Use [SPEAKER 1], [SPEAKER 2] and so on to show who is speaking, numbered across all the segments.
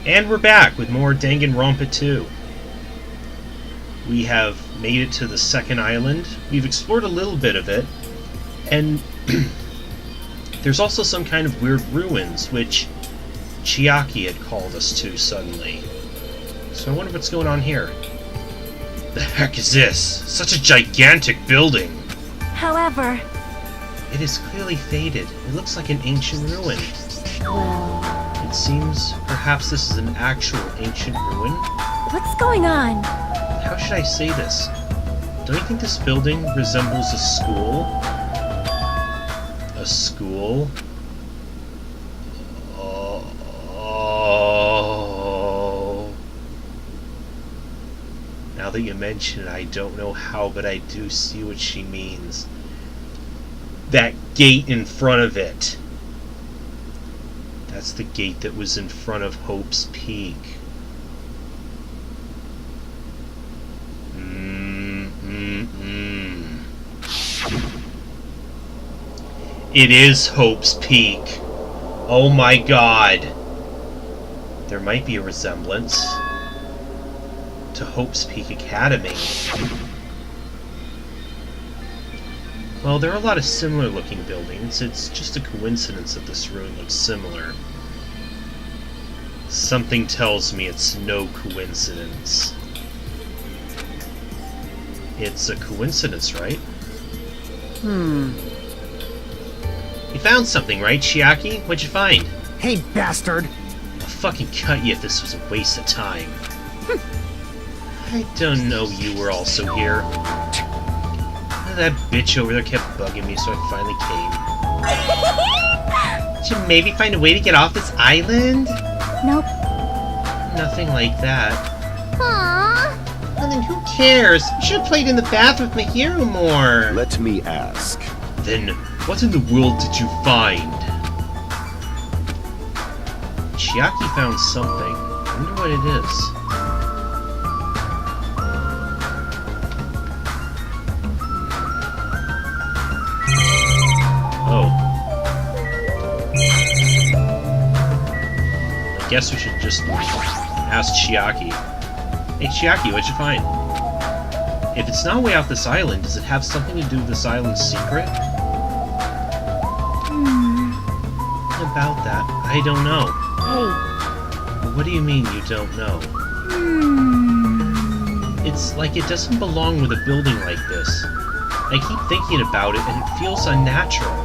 [SPEAKER 1] And we're back with more Danganronpa 2. We have made it to the second island. We've explored a little bit of it. And there's also some kind of weird ruins, which Chiaki had called us to suddenly. So I wonder what's going on here. The heck is this? Such a gigantic building!
[SPEAKER 2] However...
[SPEAKER 1] It is clearly faded. It looks like an ancient ruin.
[SPEAKER 2] Well...
[SPEAKER 1] It seems perhaps this is an actual ancient ruin.
[SPEAKER 2] What's going on?
[SPEAKER 1] How should I say this? Don't you think this building resembles a school? A school? Oh. Now that you mention it, I don't know how, but I do see what she means. That gate in front of it. That's the gate that was in front of Hope's Peak. It is Hope's Peak. Oh my god. There might be a resemblance to Hope's Peak Academy. Well, there are a lot of similar looking buildings. It's just a coincidence that this ruin looks similar. Something tells me it's no coincidence. It's a coincidence, right? You found something, right, Chiaki? What'd you find?
[SPEAKER 3] Hey, bastard!
[SPEAKER 1] I'll fucking cut you if this was a waste of time. I don't know you were also here. That bitch over there kept bugging me, so I finally came. Should maybe find a way to get off this island?
[SPEAKER 2] Nope.
[SPEAKER 1] Nothing like that.
[SPEAKER 2] Aww.
[SPEAKER 1] Well, then who cares? You should have played in the bath with my hero more.
[SPEAKER 4] Let me ask.
[SPEAKER 1] Then, what in the world did you find? Chiaki found something. I wonder what it is. I guess we should just ask Chiaki. Hey Chiaki, what'd you find? If it's not way off this island, does it have something to do with this island's secret? About that, I don't know.
[SPEAKER 2] Hey.
[SPEAKER 1] What do you mean you don't know? It's like it doesn't belong with a building like this. I keep thinking about it and it feels unnatural.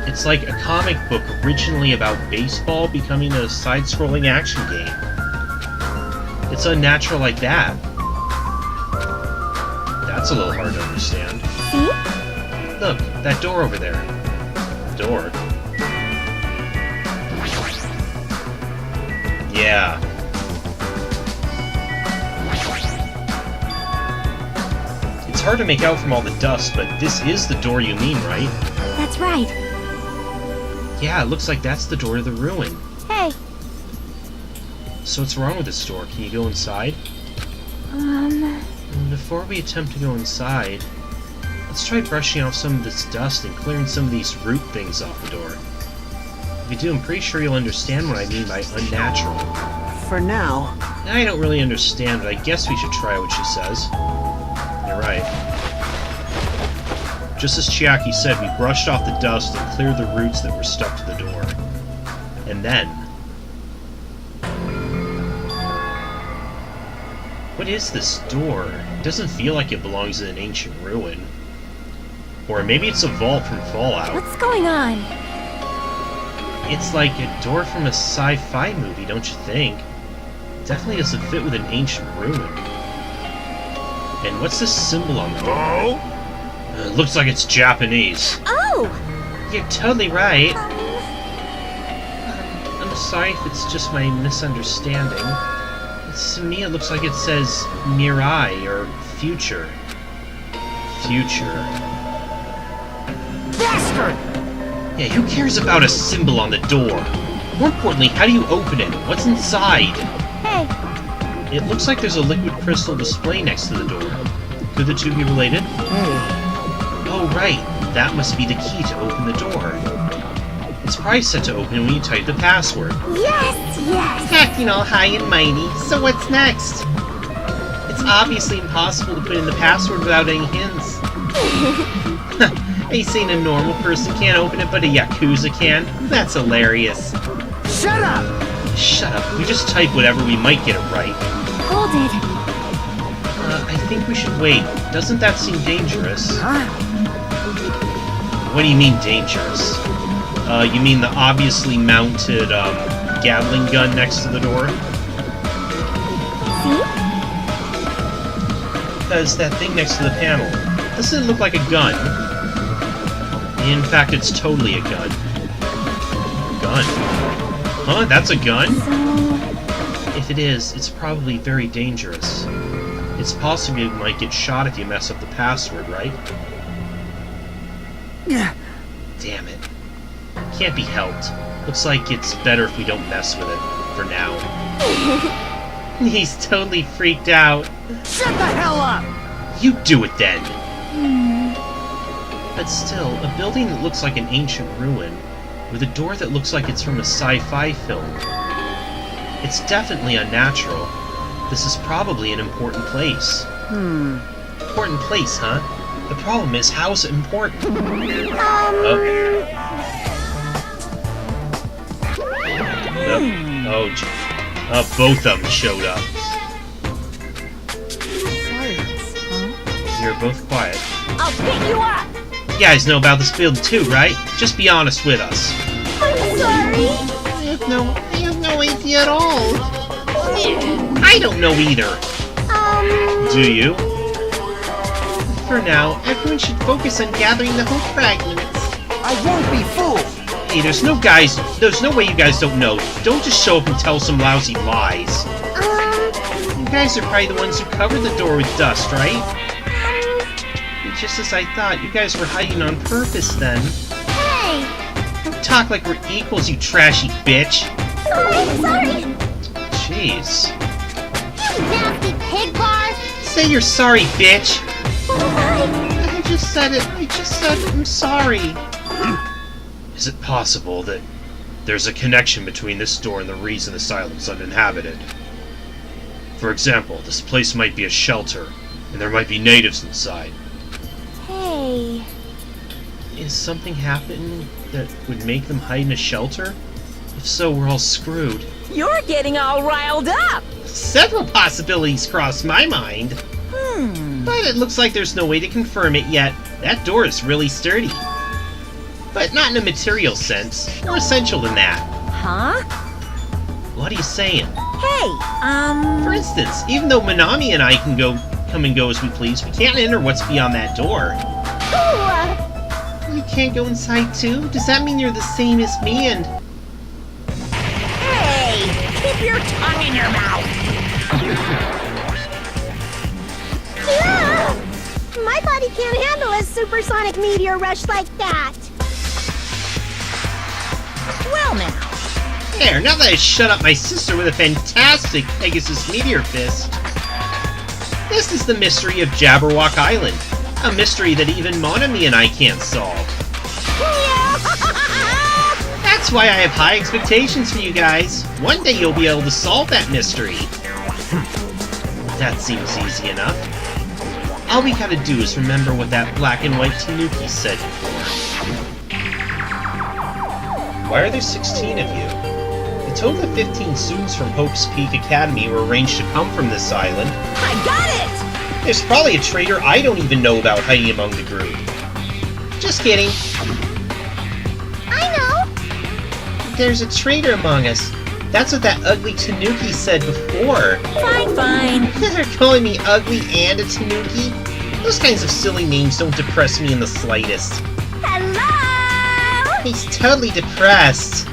[SPEAKER 1] It's like a comic book originally about baseball becoming a side-scrolling action game. It's unnatural like that. That's a little hard to understand.
[SPEAKER 2] See?
[SPEAKER 1] Look, that door over there. Door? Yeah. It's hard to make out from all the dust, but this is the door you mean, right?
[SPEAKER 2] That's right.
[SPEAKER 1] Yeah, it looks like that's the door to the ruin.
[SPEAKER 2] Hey.
[SPEAKER 1] So what's wrong with this door? Can you go inside? Before we attempt to go inside, let's try brushing off some of this dust and clearing some of these root things off the door. If you do, I'm pretty sure you'll understand what I mean by unnatural.
[SPEAKER 3] For now.
[SPEAKER 1] I don't really understand, but I guess we should try what she says. You're right. Just as Chiaki said, we brushed off the dust and cleared the roots that were stuck to the door. And then... what is this door? It doesn't feel like it belongs in an ancient ruin. Or maybe it's a vault from Fallout.
[SPEAKER 2] What's going on?
[SPEAKER 1] It's like a door from a sci-fi movie, don't you think? It definitely doesn't fit with an ancient ruin. And what's this symbol on the door? It looks like it's Japanese.
[SPEAKER 2] Oh!
[SPEAKER 1] You're totally right. I'm sorry if it's just my misunderstanding. To me, it looks like it says Mirai, or future. Future.
[SPEAKER 3] Bastard!
[SPEAKER 1] Yeah, who cares about a symbol on the door? More importantly, how do you open it? What's inside?
[SPEAKER 2] Hey.
[SPEAKER 1] It looks like there's a liquid crystal display next to the door. Could the two be related?
[SPEAKER 3] Hey.
[SPEAKER 1] Oh, right. That must be the key to open the door. It's probably set to open when you type the password.
[SPEAKER 2] Yes, yes.
[SPEAKER 1] Acting all high and mighty, so what's next? It's obviously impossible to put in the password without any hints. Are you saying a normal person can't open it, but a Yakuza can? That's hilarious.
[SPEAKER 3] Shut up!
[SPEAKER 1] Shut up. We just type whatever, we might get it right.
[SPEAKER 2] Hold it.
[SPEAKER 1] I think we should wait. Doesn't that seem dangerous?
[SPEAKER 3] Huh?
[SPEAKER 1] What do you mean, dangerous? You mean the obviously mounted, Gatling gun next to the door?
[SPEAKER 2] See?
[SPEAKER 1] Because that thing next to the panel doesn't look like a gun. In fact, it's totally a gun. Gun? Huh? That's a gun?
[SPEAKER 2] So...
[SPEAKER 1] If it is, it's probably very dangerous. It's possible you might get shot if you mess up the password, right?
[SPEAKER 3] Yeah.
[SPEAKER 1] Damn it. Can't be helped. Looks like it's better if we don't mess with it, for now. He's totally freaked out.
[SPEAKER 3] Shut the hell up!
[SPEAKER 1] You do it then! But still, a building that looks like an ancient ruin, with a door that looks like it's from a sci-fi film. It's definitely unnatural. This is probably an important place. Important place, huh? The problem is, how is it important? Both of them showed up.
[SPEAKER 2] Silence, huh?
[SPEAKER 1] You're both quiet.
[SPEAKER 2] I'll pick you up!
[SPEAKER 1] You guys know about this building too, right? Just be honest with us.
[SPEAKER 2] I'm sorry!
[SPEAKER 1] I have no idea at all. I don't know either. Do you? For now, everyone should focus on gathering the hope fragments.
[SPEAKER 3] I won't be fooled!
[SPEAKER 1] Hey, there's no way you guys don't know. Don't just show up and tell some lousy lies. You guys are probably the ones who covered the door with dust, right? Just as I thought, you guys were hiding on purpose then.
[SPEAKER 2] Hey!
[SPEAKER 1] Don't talk like we're equals, you trashy bitch.
[SPEAKER 2] Sorry!
[SPEAKER 1] Jeez.
[SPEAKER 2] You nasty pig bar!
[SPEAKER 1] Say you're sorry, bitch.
[SPEAKER 2] Oh
[SPEAKER 1] I just said I'm sorry. Is it possible that there's a connection between this door and the reason this island's uninhabited? For example, this place might be a shelter, and there might be natives inside.
[SPEAKER 2] Hey...
[SPEAKER 1] Is something happening that would make them hide in a shelter? If so, we're all screwed.
[SPEAKER 4] You're getting all riled up!
[SPEAKER 1] Several possibilities cross my mind. But it looks like there's no way to confirm it yet. That door is really sturdy. But not in a material sense. More essential than that.
[SPEAKER 4] Huh?
[SPEAKER 1] What are you saying?
[SPEAKER 4] Hey,
[SPEAKER 1] For instance, even though Minami and I can come and go as we please, we can't enter what's beyond that door. You can't go inside too? Does that mean you're the same as me and...
[SPEAKER 4] Hey! Keep your tongue in your mouth!
[SPEAKER 2] Yeah! My body can't handle a supersonic meteor rush like that!
[SPEAKER 4] Well now,
[SPEAKER 1] There, now that I shut up my sister with a fantastic Pegasus meteor fist. This is the mystery of Jabberwock Island. A mystery that even Monami and I can't solve. That's why I have high expectations for you guys. One day you'll be able to solve that mystery. That seems easy enough. All we gotta do is remember what that black and white Tanuki said before. Why are there 16 of you? A total of 15 students from Hope's Peak Academy were arranged to come from this island.
[SPEAKER 4] I got it!
[SPEAKER 1] There's probably a traitor I don't even know about hiding among the group. Just kidding.
[SPEAKER 2] I know!
[SPEAKER 1] There's a traitor among us. That's what that ugly Tanuki said before.
[SPEAKER 4] Fine.
[SPEAKER 1] They're calling me ugly and a Tanuki? Those kinds of silly names don't depress me in the slightest.
[SPEAKER 2] Hello!
[SPEAKER 1] He's totally depressed.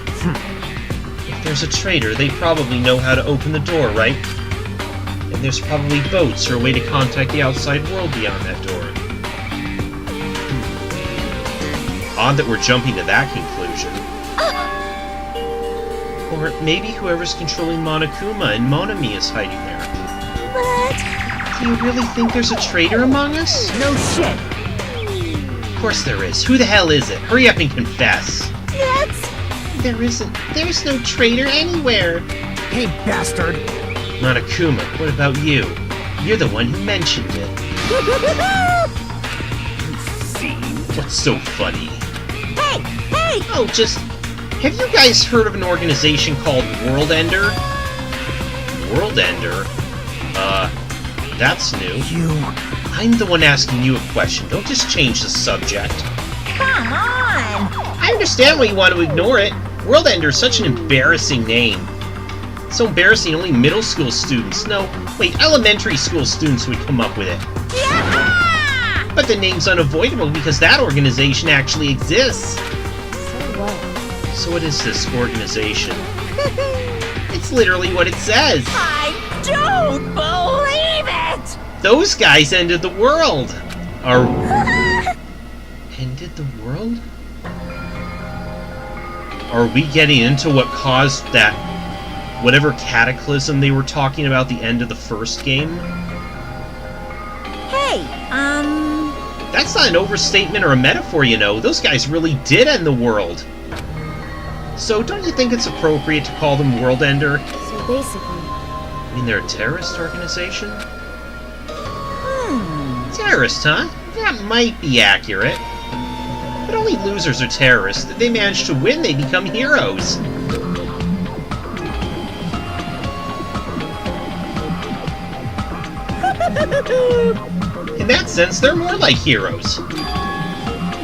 [SPEAKER 1] If there's a traitor, they probably know how to open the door, right? And there's probably boats or a way to contact the outside world beyond that door. Odd that we're jumping to that conclusion. Or maybe whoever's controlling Monokuma and Monami is hiding there.
[SPEAKER 2] But...
[SPEAKER 1] Do you really think there's a traitor among us?
[SPEAKER 3] No shit!
[SPEAKER 1] Of course there is. Who the hell is it? Hurry up and confess.
[SPEAKER 2] That's...
[SPEAKER 1] There's no traitor anywhere.
[SPEAKER 3] Hey, bastard!
[SPEAKER 1] Monokuma, what about you? You're the one who mentioned it. What's so funny?
[SPEAKER 4] Hey! Hey!
[SPEAKER 1] Oh, just... Have you guys heard of an organization called World Ender? World Ender? That's new. I'm the one asking you a question. Don't just change the subject.
[SPEAKER 4] Come on!
[SPEAKER 1] I understand why you want to ignore it. World Ender is such an embarrassing name. So embarrassing only middle school students, elementary school students would come up with it.
[SPEAKER 4] Yeah!
[SPEAKER 1] But the name's unavoidable because that organization actually exists.
[SPEAKER 2] So what?
[SPEAKER 1] So what is this organization? It's literally what it says.
[SPEAKER 4] I don't believe it!
[SPEAKER 1] Those guys ended the world. Ended the world? Are we getting into what caused that whatever cataclysm they were talking about the end of the first game?
[SPEAKER 4] Hey,
[SPEAKER 1] That's not an overstatement or a metaphor, you know. Those guys really did end the world. So don't you think it's appropriate to call them World Ender?
[SPEAKER 2] So basically,
[SPEAKER 1] I mean, they're a terrorist organization? Terrorist, huh? That might be accurate. But only losers are terrorists. If they manage to win, they become heroes. In that sense, they're more like heroes.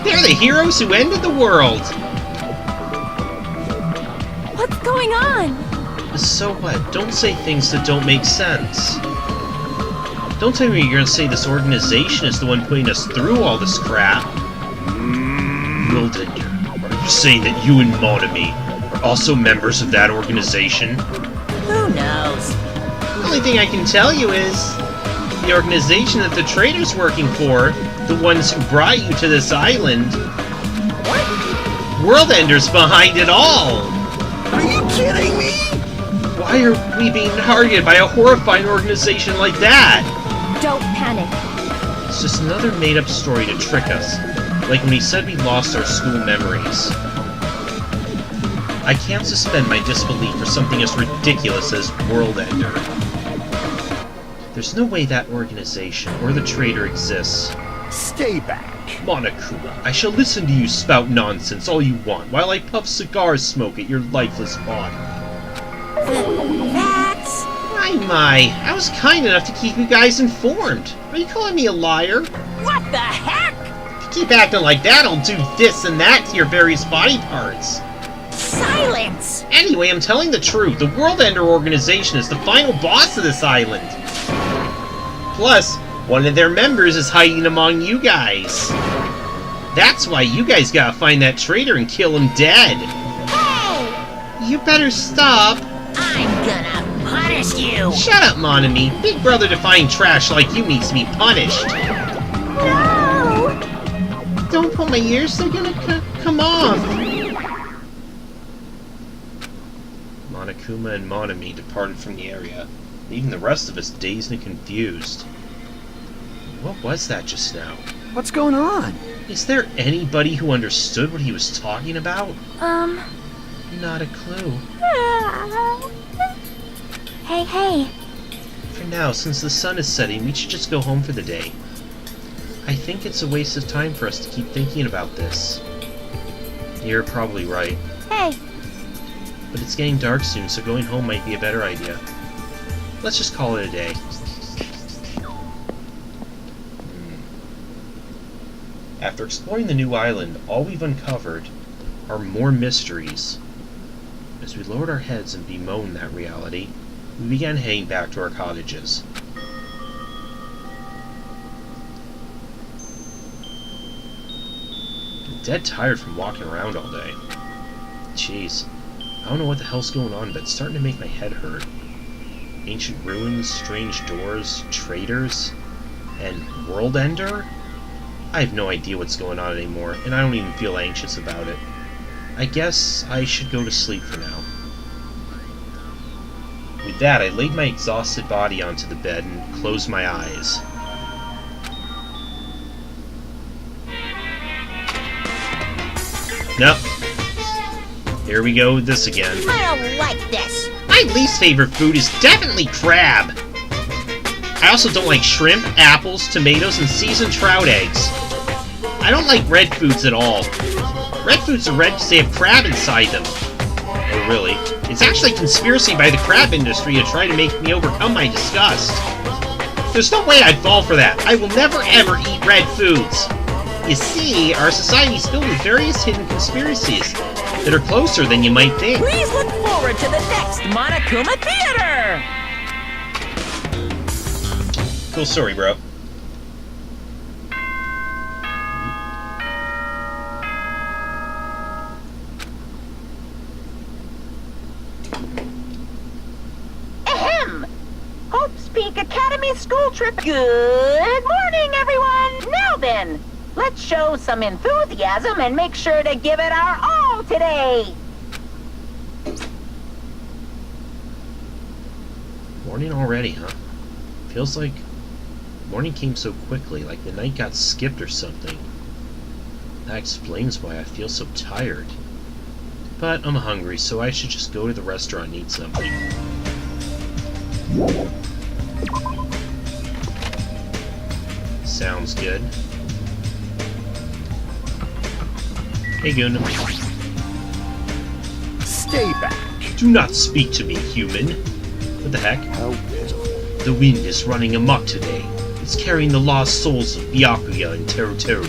[SPEAKER 1] They're the heroes who ended the world.
[SPEAKER 2] what's going on?
[SPEAKER 1] So what? Don't say things that don't make sense. Don't tell me you're gonna say this organization is the one putting us through all this crap. World Ender, are you saying that you and Monami are also members of that organization?
[SPEAKER 4] who knows?
[SPEAKER 1] The only thing I can tell you is the organization that the traitor's working for, the ones who brought you to this island.
[SPEAKER 4] What?
[SPEAKER 1] World Ender's behind it all!
[SPEAKER 3] Are you kidding me?
[SPEAKER 1] Why are we being targeted by a horrifying organization like that?
[SPEAKER 2] Don't panic.
[SPEAKER 1] It's just another made-up story to trick us, like when he said we lost our school memories. I can't suspend my disbelief for something as ridiculous as World Ender. There's no way that organization or the traitor exists.
[SPEAKER 3] Stay back.
[SPEAKER 1] Monokuma, I shall listen to you spout nonsense all you want while I puff cigar smoke at your lifeless body.
[SPEAKER 4] That's...
[SPEAKER 1] My, I was kind enough to keep you guys informed. Are you calling me a liar?
[SPEAKER 4] What the heck?
[SPEAKER 1] If you keep acting like that, I'll do this and that to your various body parts.
[SPEAKER 4] Silence!
[SPEAKER 1] Anyway, I'm telling the truth. The World Ender organization is the final boss of this island. Plus, one of their members is hiding among you guys. That's why you guys gotta find that traitor and kill him dead.
[SPEAKER 4] Hey!
[SPEAKER 1] You better stop.
[SPEAKER 4] I'm gonna punish you!
[SPEAKER 1] Shut up, Monami. Big brother defying trash like you needs to be punished.
[SPEAKER 2] No!
[SPEAKER 1] Don't pull my ears, they're gonna come off. Monokuma and Monami departed from the area, leaving the rest of us dazed and confused. What was that just now?
[SPEAKER 3] What's going on?
[SPEAKER 1] Is there anybody who understood what he was talking about? Not a clue.
[SPEAKER 2] Hey.
[SPEAKER 1] For now, since the sun is setting, we should just go home for the day. I think it's a waste of time for us to keep thinking about this. You're probably right.
[SPEAKER 2] Hey,
[SPEAKER 1] But it's getting dark soon, so going home might be a better idea. Let's just call it a day. After exploring the new island, all we've uncovered are more mysteries. As we lowered our heads and bemoaned that reality, we began heading back to our cottages. I'm dead tired from walking around all day. Jeez, I don't know what the hell's going on, but it's starting to make my head hurt. Ancient ruins, strange doors, traitors, and World Ender? I have no idea what's going on anymore, and I don't even feel anxious about it. I guess I should go to sleep for now. With that, I laid my exhausted body onto the bed and closed my eyes. Nope. Here we go with this again.
[SPEAKER 4] I don't like this.
[SPEAKER 1] My least favorite food is definitely crab. I also don't like shrimp, apples, tomatoes, and seasoned trout eggs. I don't like red foods at all. Red foods are red because they have crab inside them. Oh, really? It's actually a conspiracy by the crab industry to try to make me overcome my disgust. There's no way I'd fall for that. I will never ever eat red foods. You see, our society is filled with various hidden conspiracies that are closer than you might think.
[SPEAKER 4] Please look forward to the next Monokuma Theater!
[SPEAKER 1] Cool story, bro.
[SPEAKER 4] Ahem! Hope's Peak Academy school trip. Good morning, everyone! Now then, let's show some enthusiasm and make sure to give it our all today!
[SPEAKER 1] Morning already, huh? Feels like morning came so quickly, like the night got skipped or something. That explains why I feel so tired. But I'm hungry, so I should just go to the restaurant and eat something. Sounds good. Hey, Gundam.
[SPEAKER 3] Stay back.
[SPEAKER 1] Do not speak to me, human. What the heck?
[SPEAKER 3] How pitiful.
[SPEAKER 1] The wind is running amok today. It's carrying the lost souls of Byakuya and Teruteru.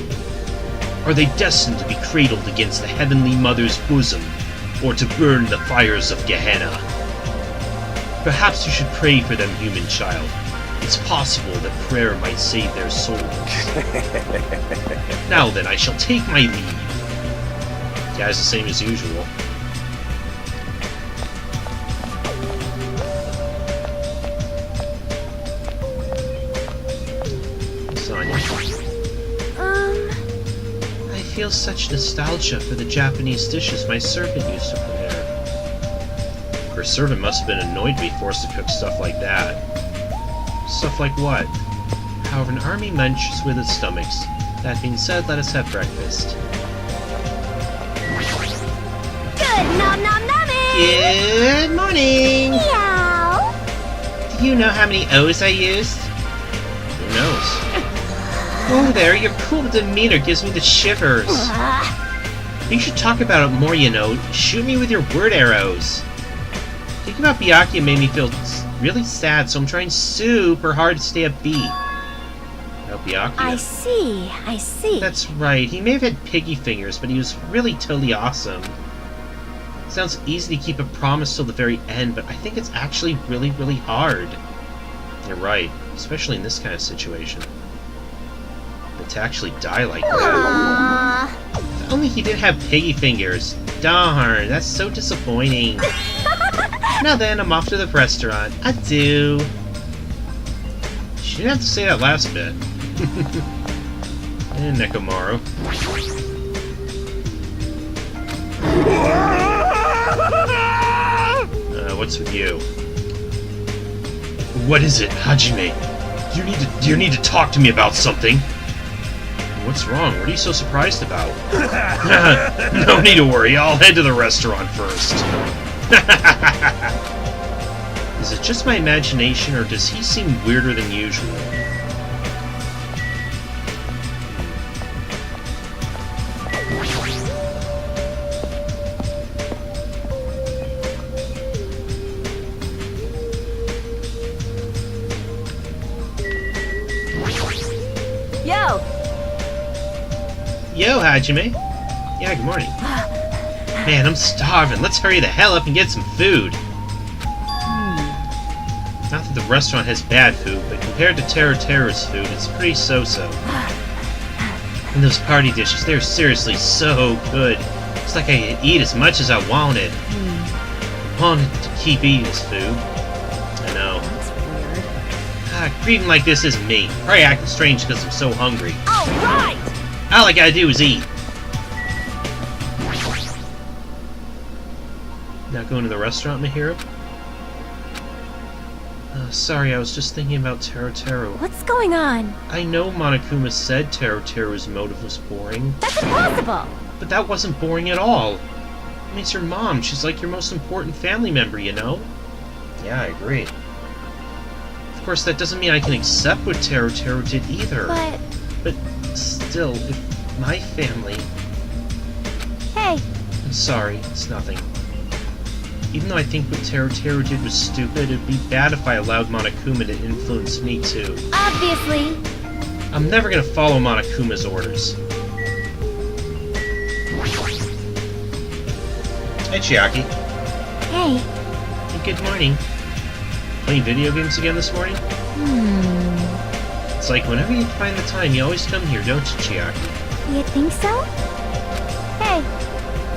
[SPEAKER 1] Are they destined to be cradled against the Heavenly Mother's bosom, or to burn the fires of Gehenna? Perhaps you should pray for them, human child. It's possible that prayer might save their souls. Now then, I shall take my leave. Guy's the same as usual. Sonya. I feel such nostalgia for the Japanese dishes my servant used to prepare. Her servant must have been annoyed to be forced to cook stuff like that. Stuff like what? However, an army munches with its stomachs. That being said, let us have breakfast.
[SPEAKER 2] Good nom nom numbing!
[SPEAKER 1] Good morning!
[SPEAKER 2] Meow!
[SPEAKER 1] Do you know how many O's I used? Who knows? Oh, there, your cool demeanor gives me the shivers. You should talk about it more, you know. Shoot me with your word arrows. Thinking about Byakuya made me feel really sad, so I'm trying super hard to stay upbeat. About Byakuya.
[SPEAKER 2] I see.
[SPEAKER 1] That's right, he may have had piggy fingers, but he was really totally awesome. Sounds easy to keep a promise till the very end, but I think it's actually really, really hard. You're right, especially in this kind of situation. But to actually die like that.
[SPEAKER 2] Aww.
[SPEAKER 1] If only he didn't have piggy fingers. Darn, that's so disappointing. Now then, I'm off to the restaurant. Adieu. She didn't have to say that last bit. And Nekomaru. What's with you? What is it, Hajime? You need to talk to me about something. What's wrong? What are you so surprised about? No need to worry. I'll head to the restaurant first. Is it just my imagination, or does he seem weirder than usual?
[SPEAKER 2] Yo!
[SPEAKER 1] Yo, Hajime. Yeah, good morning. Man, I'm starving. Let's hurry the hell up and get some food. Not that the restaurant has bad food, but compared to Teruteru's food, it's pretty so-so. And those party dishes, they're seriously so good. It's like I could eat as much as I wanted. I wanted to keep eating this food. I know.
[SPEAKER 2] That's weird.
[SPEAKER 1] Grieving like this isn't me. Probably acting strange because I'm so hungry.
[SPEAKER 2] Alright!
[SPEAKER 1] All I gotta do is eat. Not going to the restaurant, Mahiro? Sorry, I was just thinking about Teruteru.
[SPEAKER 2] What's going on?
[SPEAKER 1] I know Monokuma said Teruteru's motive was boring,
[SPEAKER 2] That's impossible!
[SPEAKER 1] but that wasn't boring at all. I mean, it's your mom. She's like your most important family member, you know? Yeah, I agree. Of course, that doesn't mean I can accept what Taro did either. But still, if my family...
[SPEAKER 2] Hey.
[SPEAKER 1] I'm sorry, it's nothing. Even though I think what Taro did was stupid, it'd be bad if I allowed Monokuma to influence me too.
[SPEAKER 2] Obviously.
[SPEAKER 1] I'm never gonna follow Monokuma's orders. Hey, Chiaki.
[SPEAKER 2] Hey.
[SPEAKER 1] Hey, good morning. Playing video games again this morning? It's like whenever you find the time, you always come here, don't you, Chiaki?
[SPEAKER 2] You think so? Hey.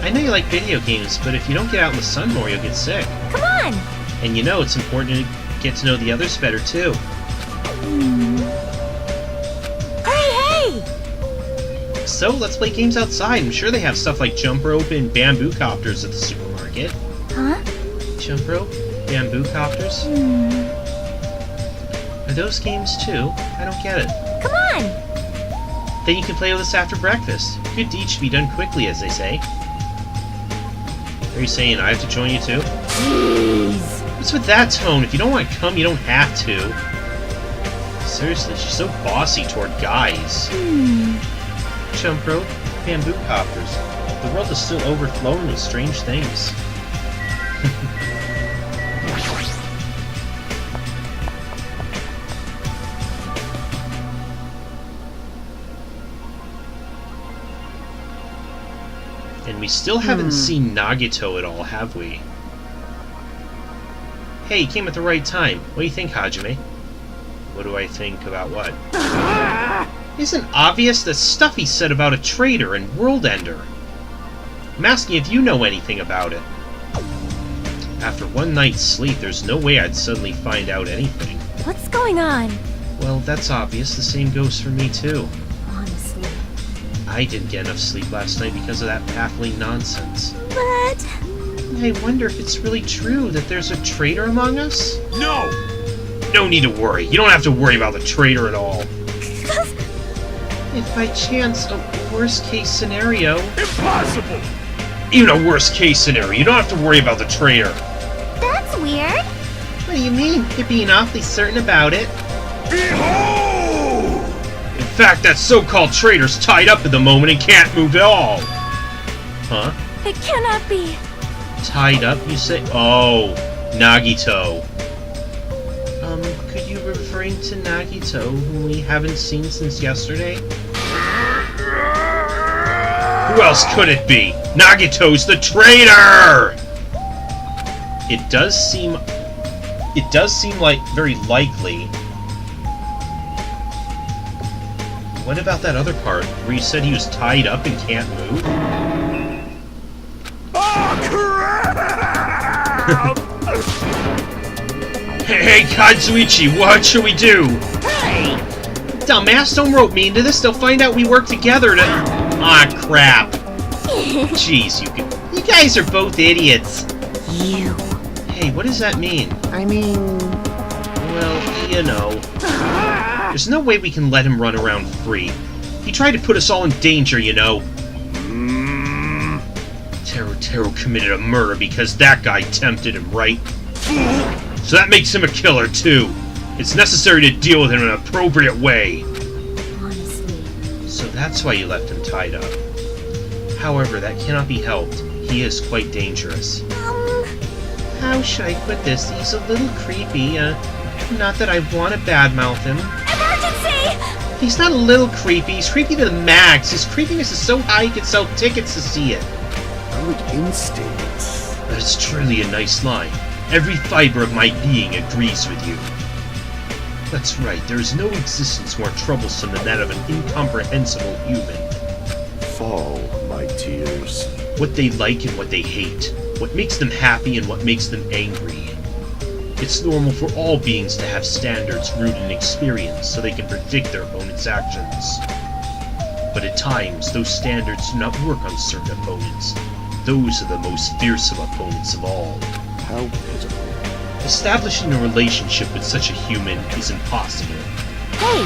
[SPEAKER 1] I know you like video games, but if you don't get out in the sun more, you'll get sick.
[SPEAKER 2] Come on!
[SPEAKER 1] And you know it's important to get to know the others better, too.
[SPEAKER 2] Hey!
[SPEAKER 1] So, let's play games outside. I'm sure they have stuff like jump rope and bamboo copters at the supermarket.
[SPEAKER 2] Huh?
[SPEAKER 1] Jump rope? Bamboo copters? Are those games, too? I don't get it.
[SPEAKER 2] Come on!
[SPEAKER 1] Then you can play with us after breakfast. Good deeds should be done quickly, as they say. Are you saying I have to join you too?
[SPEAKER 2] Jeez.
[SPEAKER 1] What's with that tone? If you don't want to come, you don't have to. Seriously, she's so bossy toward guys. Jump rope, bamboo copters. The world is still overflowing with strange things. And we still haven't seen Nagito at all, have we? Hey, you came at the right time. What do you think, Hajime? What do I think about what? Isn't obvious the stuff he said about a traitor and world ender? I'm asking if you know anything about it. After one night's sleep, there's no way I'd suddenly find out anything.
[SPEAKER 2] What's going on?
[SPEAKER 1] Well, that's obvious. The same goes for me, too.
[SPEAKER 2] Honestly.
[SPEAKER 1] I didn't get enough sleep last night because of that baffling nonsense.
[SPEAKER 2] But...
[SPEAKER 1] I wonder if it's really true that there's a traitor among us?
[SPEAKER 3] No!
[SPEAKER 1] No need to worry. You don't have to worry about the traitor at all. If by chance, a worst-case scenario...
[SPEAKER 3] Impossible!
[SPEAKER 1] Even a worst-case scenario, you don't have to worry about the traitor.
[SPEAKER 2] That's weird.
[SPEAKER 1] What do you mean? You're being awfully certain about it.
[SPEAKER 3] Behold!
[SPEAKER 1] In fact, that so-called traitor's tied up at the moment and can't move at all. Huh?
[SPEAKER 2] It cannot be.
[SPEAKER 1] Tied up, you say? Oh, Nagito. Could you be referring to Nagito, whom we haven't seen since yesterday? Who else could it be? Nagito's the traitor! It does seem like very likely. What about that other part, where you said he was tied up and can't move?
[SPEAKER 3] Oh, crap!
[SPEAKER 1] Hey, Kazuichi, what should we do?
[SPEAKER 3] Hey!
[SPEAKER 1] Dumbass, don't rope me into this. They'll find out we work together to... Ah, crap. Jeez, you guys are both idiots.
[SPEAKER 2] You.
[SPEAKER 1] Hey, what does that mean?
[SPEAKER 3] I mean...
[SPEAKER 1] Well, you know. There's no way we can let him run around free. He tried to put us all in danger, you know. Taro committed a murder because that guy tempted him, right? So that makes him a killer, too. It's necessary to deal with him in an appropriate way.
[SPEAKER 2] Honestly.
[SPEAKER 1] So that's why you left him tied up. However, that cannot be helped. He is quite dangerous. How should I put this? He's a little creepy. Not that I want to badmouth him.
[SPEAKER 2] Emergency!
[SPEAKER 1] He's not a little creepy. He's creepy to the max. His creepiness is so high he could sell tickets to see it.
[SPEAKER 3] Good instincts.
[SPEAKER 1] That is truly a nice line. Every fiber of my being agrees with you. That's right, there is no existence more troublesome than that of an incomprehensible human.
[SPEAKER 3] Fall, my tears.
[SPEAKER 1] What they like and what they hate. What makes them happy and what makes them angry. It's normal for all beings to have standards rooted in experience so they can predict their opponent's actions. But at times, those standards do not work on certain opponents. Those are the most fearsome opponents of all.
[SPEAKER 3] How pitiful.
[SPEAKER 1] Establishing a relationship with such a human is impossible.
[SPEAKER 2] Hey!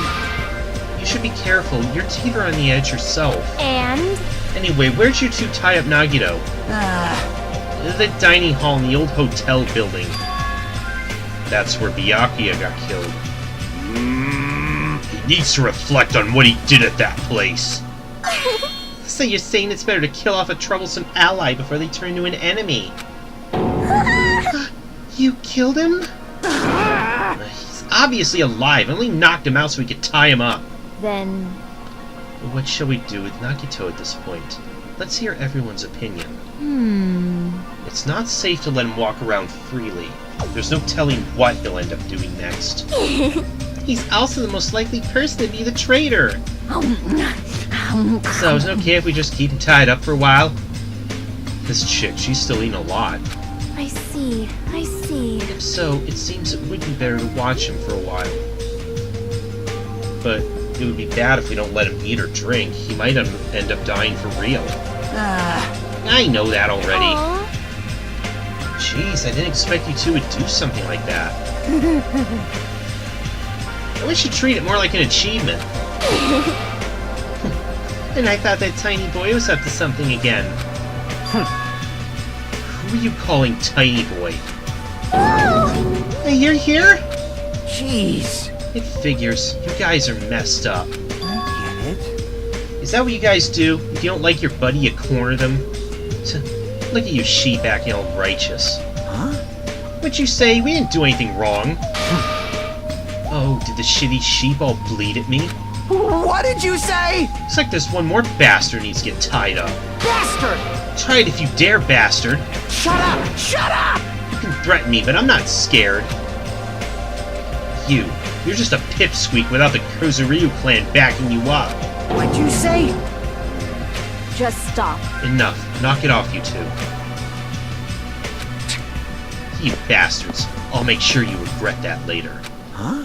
[SPEAKER 1] You should be careful, you're teeter on the edge yourself.
[SPEAKER 2] And?
[SPEAKER 1] Anyway, where'd you two tie up Nagito? The dining hall in the old hotel building. That's where Byakuya got killed. He needs to reflect on what he did at that place. So you're saying it's better to kill off a troublesome ally before they turn into an enemy? You killed him? He's obviously alive. I only knocked him out so we could tie him up.
[SPEAKER 2] Then...
[SPEAKER 1] What shall we do with Nagito at this point? Let's hear everyone's opinion. It's not safe to let him walk around freely. There's no telling what he'll end up doing next. He's also the most likely person to be the traitor. So is it okay if we just keep him tied up for a while? This chick, she's still eating a lot.
[SPEAKER 2] I see.
[SPEAKER 1] If so, it seems it would be better to watch him for a while. But it would be bad if we don't let him eat or drink. He might end up dying for real. I know that already.
[SPEAKER 2] Aww.
[SPEAKER 1] Jeez, I didn't expect you two would do something like that. We should treat it more like an achievement. And I thought that tiny boy was up to something again. Who are you calling tiny boy? Hey, you're here?
[SPEAKER 3] Jeez.
[SPEAKER 1] It figures. You guys are messed up.
[SPEAKER 3] I get it.
[SPEAKER 1] Is that what you guys do? If you don't like your buddy, you corner them? Look at you sheep acting all righteous.
[SPEAKER 3] Huh?
[SPEAKER 1] What'd you say? We didn't do anything wrong. Oh, did the shitty sheep all bleed at me?
[SPEAKER 3] What did you say?
[SPEAKER 1] Looks like there's one more bastard needs to get tied up.
[SPEAKER 3] Bastard!
[SPEAKER 1] Try it if you dare, bastard.
[SPEAKER 3] Shut up! Shut up!
[SPEAKER 1] You can threaten me, but I'm not scared. You're just a pipsqueak without the Kozuryu clan backing you up.
[SPEAKER 3] What'd you say?
[SPEAKER 2] Just stop.
[SPEAKER 1] Enough. Knock it off, you two. You bastards. I'll make sure you regret that later.
[SPEAKER 3] Huh?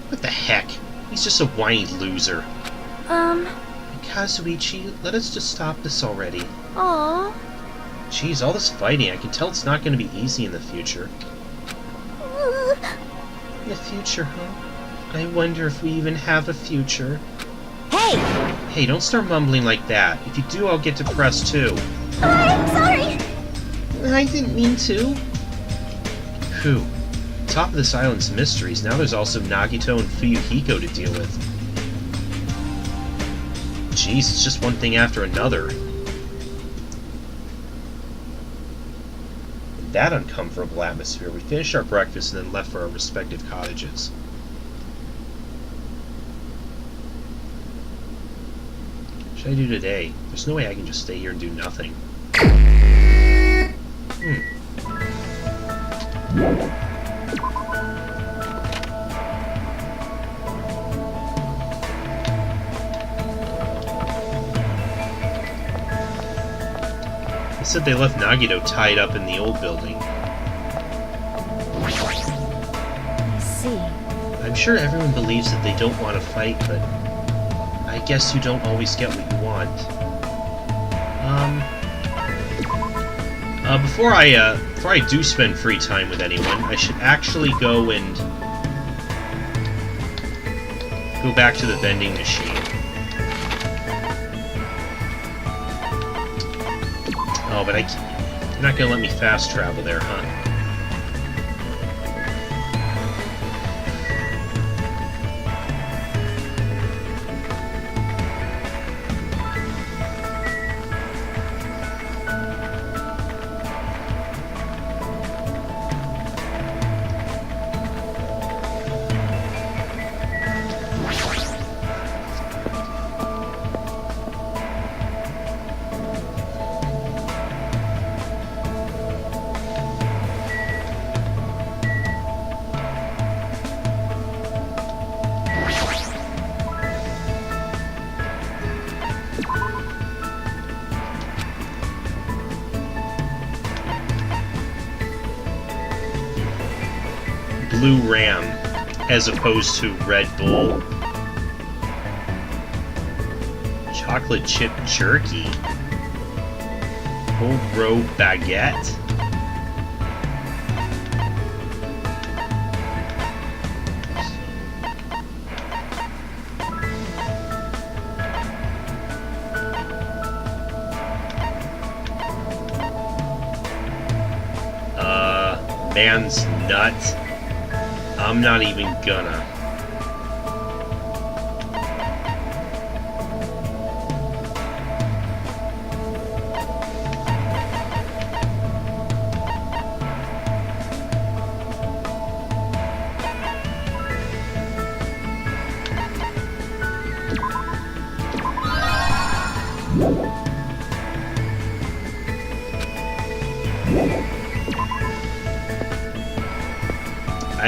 [SPEAKER 1] What the heck? He's just a whiny loser. Kazuichi, let us just stop this already.
[SPEAKER 2] Aww.
[SPEAKER 1] Jeez, all this fighting, I can tell it's not going to be easy in the future. In the future, huh? I wonder if we even have a future.
[SPEAKER 2] Hey!
[SPEAKER 1] Hey, don't start mumbling like that. If you do, I'll get depressed too.
[SPEAKER 2] I'm sorry!
[SPEAKER 1] I didn't mean to. Whew. Top of this island's mysteries. Now there's also Nagito and Fuyuhiko to deal with. Jeez, it's just one thing after another. In that uncomfortable atmosphere, we finished our breakfast and then left for our respective cottages. What should I do today? There's no way I can just stay here and do nothing. They said they left Nagito tied up in the old building.
[SPEAKER 2] I see.
[SPEAKER 1] I'm sure everyone believes that they don't want to fight, but I guess you don't always get what you want. Before I do spend free time with anyone, I should actually go and go back to the vending machine. Oh, but you're not gonna let me fast travel there, huh? Blue Ram, as opposed to Red Bull. Chocolate chip jerky. Old Row baguette. man's nut. I'm not even gonna.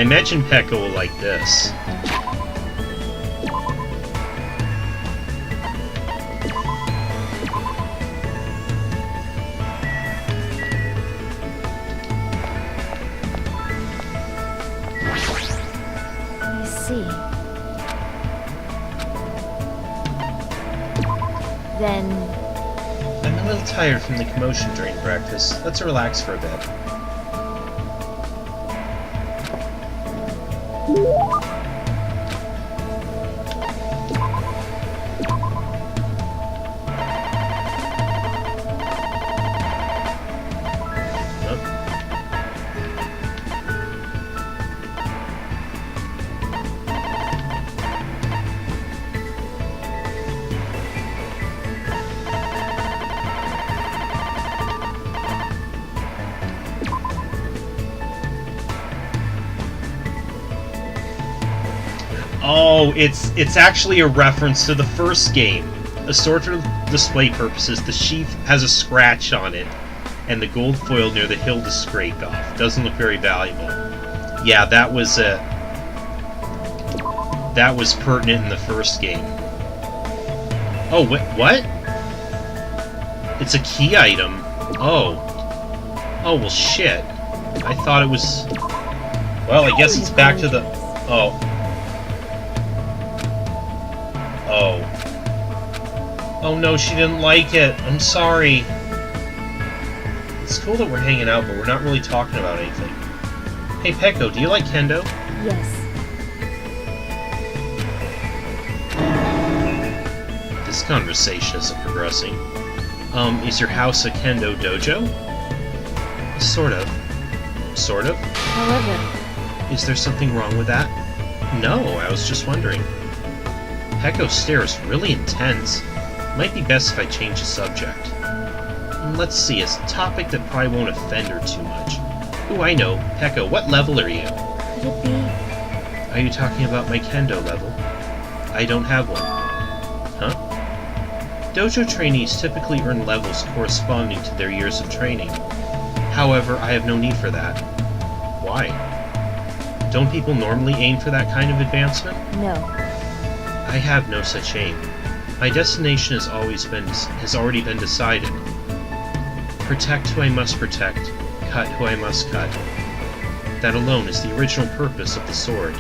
[SPEAKER 1] I imagine Pekka will like this.
[SPEAKER 2] I see. Then...
[SPEAKER 1] I'm a little tired from the commotion during breakfast. Let's relax for a bit. Oh, it's actually a reference to the first game. A sword for display purposes, the sheath has a scratch on it, and the gold foil near the hilt is scraped off. Doesn't look very valuable. Yeah, that was pertinent in the first game. Oh, what? It's a key item. Oh, well, shit. I thought it was. Well, I guess it's back to the. Oh. Oh no, she didn't like it. I'm sorry. It's cool that we're hanging out, but we're not really talking about anything. Hey, Pekko, do you like kendo?
[SPEAKER 2] yes.
[SPEAKER 1] This conversation isn't progressing. Is your house a kendo dojo? Sort of. Sort of?
[SPEAKER 2] However,
[SPEAKER 1] Is there something wrong with that? No, I was just wondering. Pekko's stare is really intense. Might be best if I change the subject. Let's see, it's a topic that probably won't offend her too much. Ooh, I know. Pekko, what level are you?
[SPEAKER 2] could it be...
[SPEAKER 1] Are you talking about my kendo level? I don't have one. Huh? Dojo trainees typically earn levels corresponding to their years of training. However, I have no need for that. Why? Don't people normally aim for that kind of advancement?
[SPEAKER 2] No.
[SPEAKER 1] I have no such aim. My destination has already been decided. Protect who I must protect, cut who I must cut. That alone is the original purpose of the sword.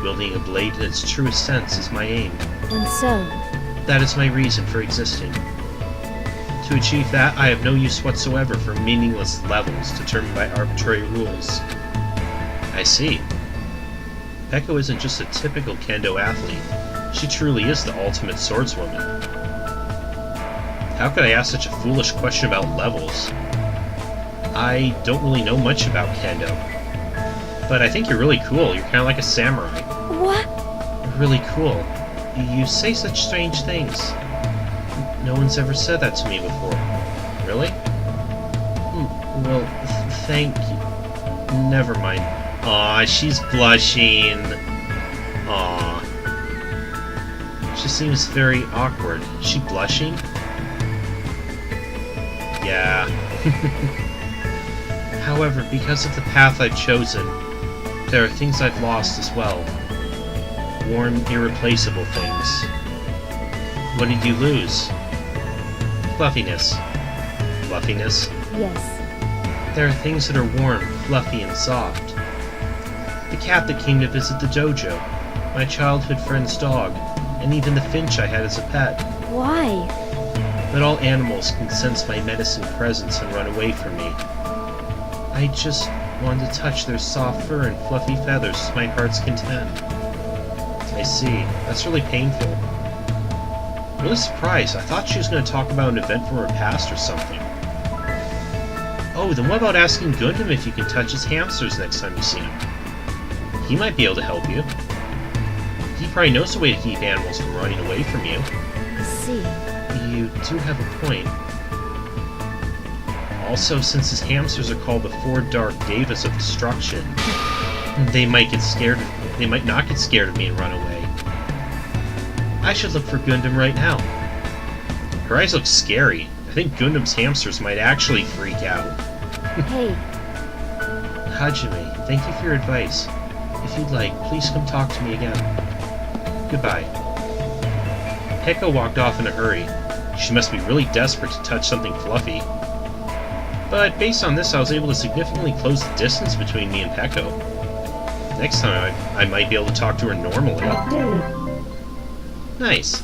[SPEAKER 1] Wielding a blade in its truest sense is my aim.
[SPEAKER 2] And so,
[SPEAKER 1] That is my reason for existing. To achieve that, I have no use whatsoever for meaningless levels determined by arbitrary rules. I see. Pekko isn't just a typical kendo athlete. She truly is the ultimate swordswoman. How could I ask such a foolish question about levels? I don't really know much about kendo. But I think you're really cool. You're kind of like a samurai.
[SPEAKER 2] what?
[SPEAKER 1] You're really cool. You say such strange things. No one's ever said that to me before. Really? Well, thank you. Never mind. Aw, she's blushing. Aw. She seems very awkward. Is she blushing? Yeah. However, because of the path I've chosen, there are things I've lost as well. Warm, irreplaceable things. What did you lose? Fluffiness. Fluffiness?
[SPEAKER 2] Yes.
[SPEAKER 1] There are things that are warm, fluffy, and soft. The cat that came to visit the dojo, my childhood friend's dog, and even the finch I had as a pet.
[SPEAKER 2] Why?
[SPEAKER 1] But all animals can sense my menacing presence and run away from me. I just wanted to touch their soft fur and fluffy feathers to my heart's content. I see. That's really painful. Really surprised. I thought she was going to talk about an event from her past or something. Oh, then what about asking Gundam if you can touch his hamsters next time you see him? He might be able to help you. He probably knows the way to keep animals from running away from you.
[SPEAKER 2] I see.
[SPEAKER 1] You do have a point. Also, since his hamsters are called the Four Dark Devas of Destruction, they might get scared. They might not get scared of me and run away. I should look for Gundam right now. Her eyes look scary. I think Gundam's hamsters might actually freak out.
[SPEAKER 2] Hey,
[SPEAKER 1] Hajime, thank you for your advice. If you'd like, please come talk to me again. Goodbye. Peko walked off in a hurry. She must be really desperate to touch something fluffy. But based on this, I was able to significantly close the distance between me and Peko. Next time, I might be able to talk to her normally. Nice.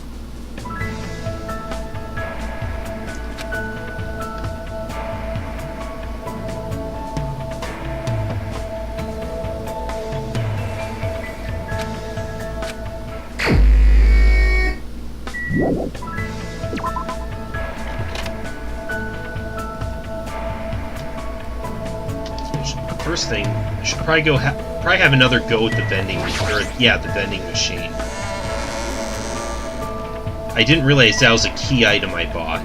[SPEAKER 1] First thing, I should probably probably have another go at the vending machine. I didn't realize that was a key item I bought.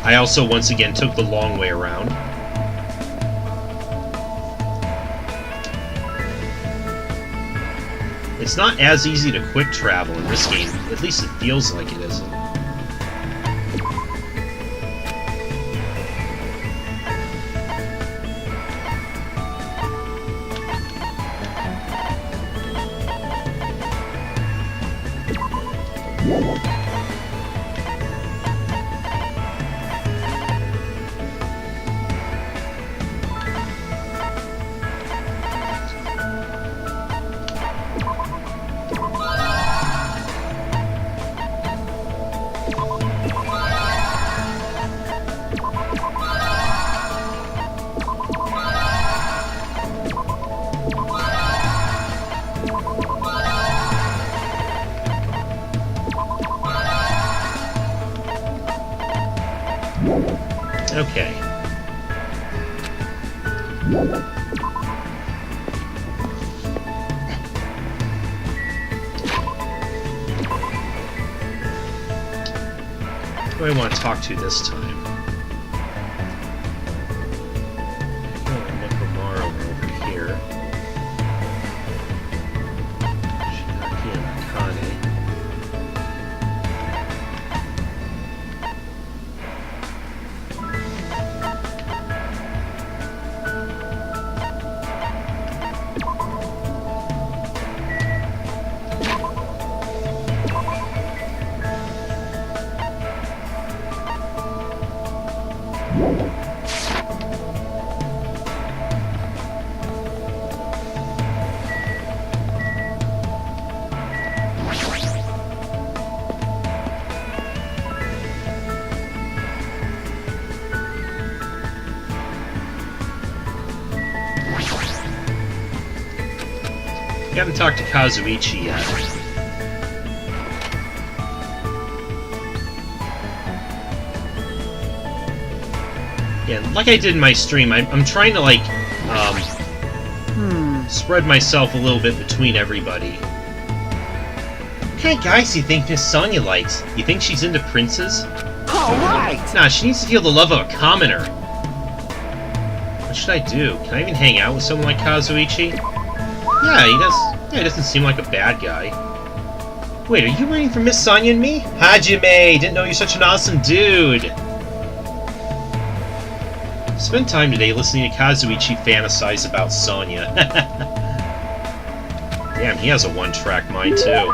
[SPEAKER 1] I also once again took the long way around. It's not as easy to quick travel in this game, at least it feels like it isn't. Okay. Who do I want to talk to this time? Nekomaru over here. Shinaki and Akane. I haven't talked to Kazuichi yet. Yeah, like I did in my stream, I'm trying to, like, spread myself a little bit between everybody. What kind of guys do you think Miss Sonia likes? You think she's into princes?
[SPEAKER 3] Alright!
[SPEAKER 1] Nah, she needs to feel the love of a commoner. What should I do? Can I even hang out with someone like Kazuichi? Yeah, he doesn't seem like a bad guy. Wait, are you waiting for Miss Sonia and me? Hajime! Didn't know you're such an awesome dude! Spend time today listening to Kazuichi fantasize about Sonia. Damn, he has a one-track mind, too.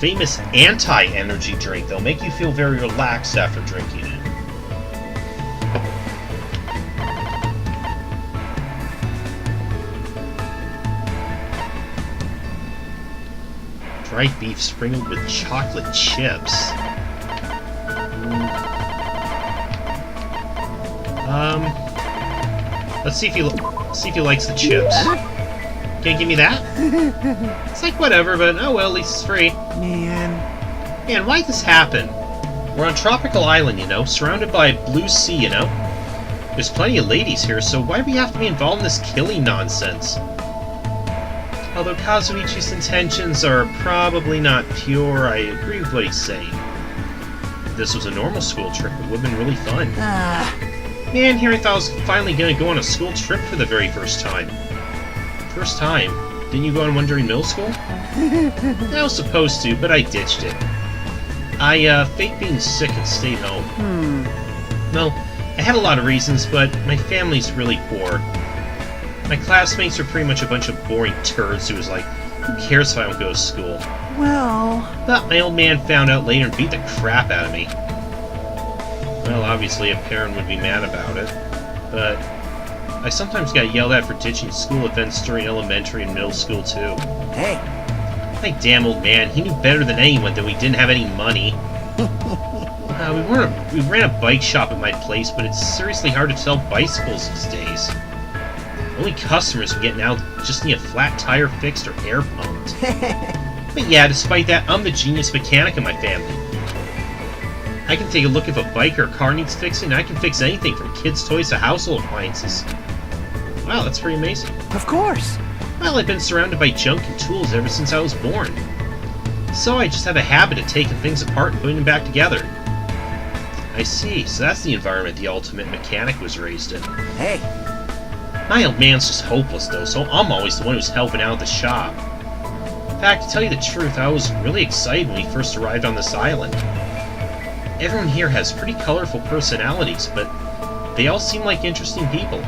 [SPEAKER 1] Famous anti-energy drink. They'll make you feel very relaxed after drinking it. Dried beef sprinkled with chocolate chips. Let's see if he likes the chips. Can't give me that? It's like whatever, but oh well, at least it's free. Man, why'd this happen? We're on Tropical Island, you know, surrounded by blue sea, you know? There's plenty of ladies here, so why do we have to be involved in this killing nonsense? Although Kazuichi's intentions are probably not pure, I agree with what he's saying. If this was a normal school trip, it would have been really fun. Man, here I thought I was finally going to go on a school trip for the very first time. First time? Didn't you go on one during middle school? I was supposed to, but I ditched it. I faked being sick and stayed home. Well, I had a lot of reasons, but my family's really poor. My classmates are pretty much a bunch of boring turds who was like, who cares if I don't go to school?
[SPEAKER 3] Well...
[SPEAKER 1] But my old man found out later and beat the crap out of me. Well, obviously a parent would be mad about it, but I sometimes got yelled at for ditching school events during elementary and middle school, too.
[SPEAKER 3] Hey.
[SPEAKER 1] My damn old man, he knew better than anyone that we didn't have any money. We ran a bike shop at my place, but it's seriously hard to sell bicycles these days. Only customers we get now just need a flat tire fixed or air pumped. But yeah, despite that, I'm the genius mechanic in my family. I can take a look if a bike or a car needs fixing, and I can fix anything from kids' toys to household appliances. Wow, that's pretty amazing.
[SPEAKER 3] Of course.
[SPEAKER 1] Well, I've been surrounded by junk and tools ever since I was born. So I just have a habit of taking things apart and putting them back together. I see, so that's the environment the ultimate mechanic was raised in.
[SPEAKER 3] Hey.
[SPEAKER 1] My old man's just hopeless, though, so I'm always the one who's helping out at the shop. In fact, to tell you the truth, I was really excited when we first arrived on this island. Everyone here has pretty colorful personalities, but they all seem like interesting people.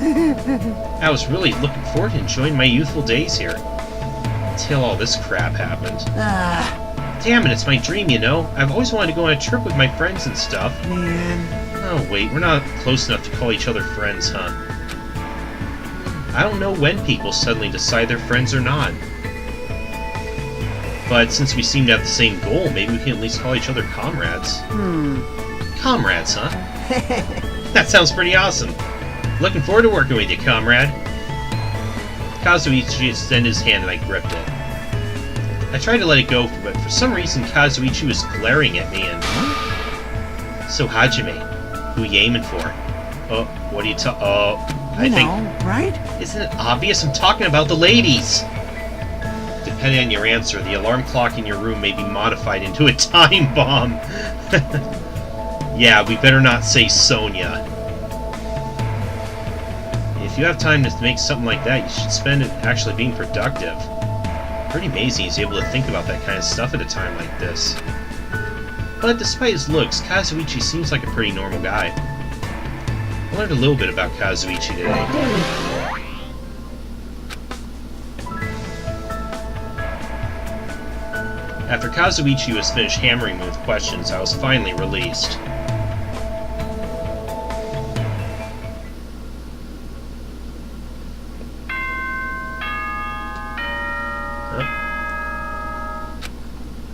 [SPEAKER 1] I was really looking forward to enjoying my youthful days here. Until all this crap happened. Damn it, it's my dream, you know? I've always wanted to go on a trip with my friends and stuff.
[SPEAKER 3] Man.
[SPEAKER 1] Oh, wait, we're not close enough to call each other friends, huh? I don't know when people suddenly decide they're friends or not. But since we seem to have the same goal, maybe we can at least call each other comrades. Comrades, huh? That sounds pretty awesome. Looking forward to working with you, comrade. Kazuichi extended his hand and I gripped it. I tried to let it go, but for some reason Kazuichi was glaring at me and... So, Hajime, who are you aiming for? Oh, what are you I think...
[SPEAKER 3] right?
[SPEAKER 1] Isn't it obvious? I'm talking about the ladies! Depending on your answer, the alarm clock in your room may be modified into a time bomb. Yeah, we better not say Sonia. If you have time to make something like that, you should spend it actually being productive. Pretty amazing he's able to think about that kind of stuff at a time like this. But despite his looks, Kazuichi seems like a pretty normal guy. I learned a little bit about Kazuichi today. After Kazuichi was finished hammering me with questions, I was finally released.